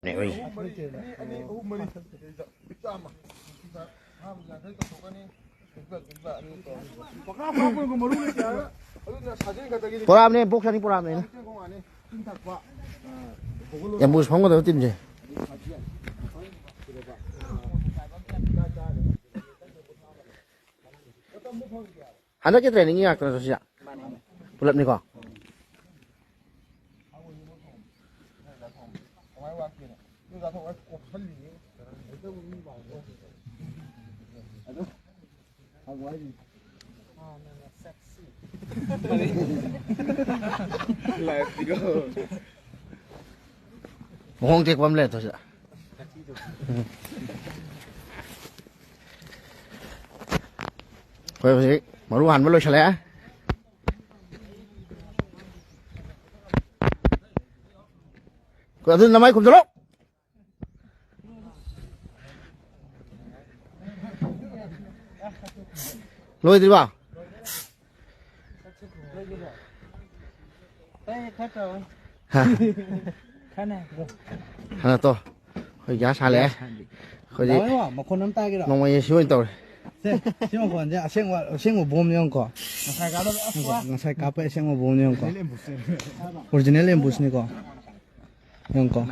เนี่ยเว้ยโปรามเนี่ยพวกฉันนี่โปรามเลยนะอย่าบูสพร้อมกันเดี๋ยวติ้มเลยAnda ke training ya terus ya. Pulap ni kau. Mohon cek pamlet terus ya. Kau sih. Maruhan belum selesai. Kau tu namanya kum dulu. Lôi đi vào. Hả? Hả to. Hơi giá xa lẽ. Khơi gì? Mong mày xíu anh tàu. Xem còn dạ xem một bom nhông có. Ngasai cá pe xem một bom nhông có. Original embus ni có. Nhông có.